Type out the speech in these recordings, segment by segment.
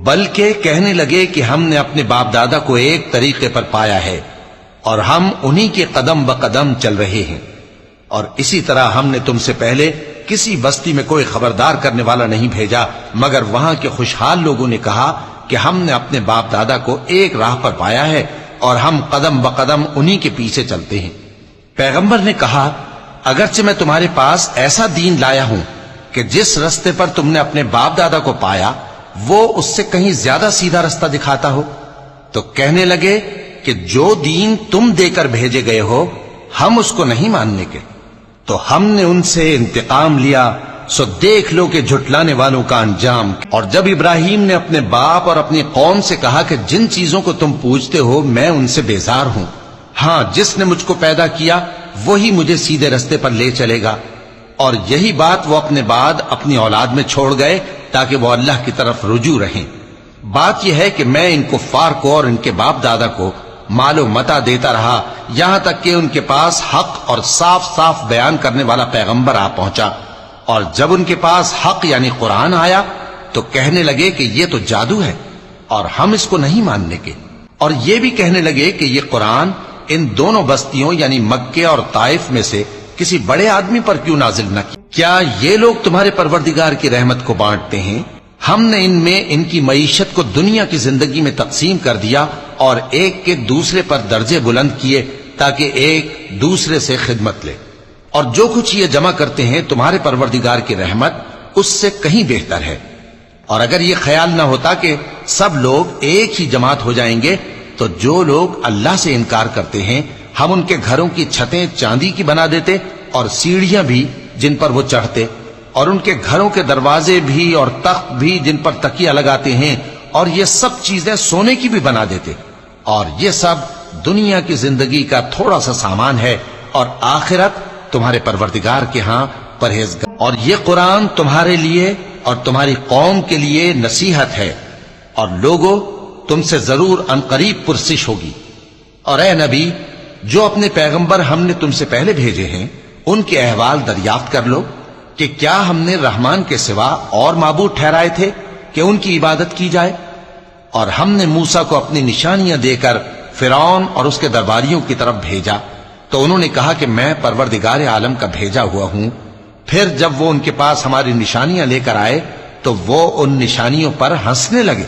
بلکہ کہنے لگے کہ ہم نے اپنے باپ دادا کو ایک طریقے پر پایا ہے اور ہم انہی کے قدم بقدم چل رہے ہیں، اور اسی طرح ہم نے تم سے پہلے کسی بستی میں کوئی خبردار کرنے والا نہیں بھیجا مگر وہاں کے خوشحال لوگوں نے کہا کہ ہم نے اپنے باپ دادا کو ایک راہ پر پایا ہے اور ہم قدم بقدم انہی کے پیچھے چلتے ہیں۔ پیغمبر نے کہا اگرچہ میں تمہارے پاس ایسا دین لایا ہوں کہ جس رستے پر تم نے اپنے باپ دادا کو پایا وہ اس سے کہیں زیادہ سیدھا رستہ دکھاتا ہو، تو کہنے لگے کہ جو دین تم دے کر بھیجے گئے ہو ہم اس کو نہیں ماننے کے، تو ہم نے ان سے انتقام لیا، سو دیکھ لو کہ جھٹلانے والوں کا انجام۔ اور جب ابراہیم نے اپنے باپ اور اپنی قوم سے کہا کہ جن چیزوں کو تم پوجتے ہو میں ان سے بیزار ہوں، ہاں جس نے مجھ کو پیدا کیا وہی مجھے سیدھے رستے پر لے چلے گا، اور یہی بات وہ اپنے بعد اپنی اولاد میں چھوڑ گئے تاکہ وہ اللہ کی طرف رجوع رہیں۔ بات یہ ہے کہ میں ان کفار کو اور ان کے باپ دادا کو مال و متاع دیتا رہا یہاں تک کہ ان کے پاس حق اور صاف صاف بیان کرنے والا پیغمبر آ پہنچا، اور جب ان کے پاس حق یعنی قرآن آیا تو کہنے لگے کہ یہ تو جادو ہے اور ہم اس کو نہیں ماننے کے، اور یہ بھی کہنے لگے کہ یہ قرآن ان دونوں بستیوں یعنی مکے اور طائف میں سے کسی بڑے آدمی پر کیوں نازل نہ کیا؟ کیا یہ لوگ تمہارے پروردگار کی رحمت کو بانٹتے ہیں؟ ہم نے ان میں ان کی معیشت کو دنیا کی زندگی میں تقسیم کر دیا اور ایک کے دوسرے پر درجے بلند کیے تاکہ ایک دوسرے سے خدمت لے، اور جو کچھ یہ جمع کرتے ہیں تمہارے پروردگار کی رحمت اس سے کہیں بہتر ہے۔ اور اگر یہ خیال نہ ہوتا کہ سب لوگ ایک ہی جماعت ہو جائیں گے تو جو لوگ اللہ سے انکار کرتے ہیں ہم ان کے گھروں کی چھتیں چاندی کی بنا دیتے اور سیڑھیاں بھی جن پر وہ چڑھتے، اور ان کے گھروں کے دروازے بھی اور تخت بھی جن پر تکیہ لگاتے ہیں، اور یہ سب چیزیں سونے کی بھی بنا دیتے، اور یہ سب دنیا کی زندگی کا تھوڑا سا سامان ہے، اور آخرت تمہارے پروردگار کے ہاں پرہیزگار۔ اور یہ قرآن تمہارے لیے اور تمہاری قوم کے لیے نصیحت ہے، اور لوگوں تم سے ضرور عنقریب پرسش ہوگی۔ اور اے نبی جو اپنے پیغمبر ہم نے تم سے پہلے بھیجے ہیں ان کے احوال دریافت کر لو کہ کیا ہم نے رحمان کے سوا اور معبود ٹھہرائے تھے کہ ان کی عبادت کی جائے؟ اور ہم نے موسیٰ کو اپنی نشانیاں دے کر فرعون اور اس کے درباریوں کی طرف بھیجا تو انہوں نے کہا کہ میں پروردگار عالم کا بھیجا ہوا ہوں۔ پھر جب وہ ان کے پاس ہماری نشانیاں لے کر آئے تو وہ ان نشانیوں پر ہنسنے لگے،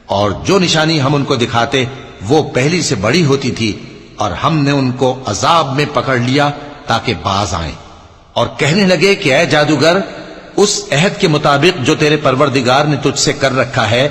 اور جو نشانی ہم ان کو دکھاتے وہ پہلی سے بڑی ہوتی تھی، اور ہم نے ان کو عذاب میں پکڑ لیا تاکہ باز آئیں، اور کہنے لگے کہ اے جادوگر اس عہد کے مطابق جو تیرے پروردگار نے تجھ سے کر رکھا ہے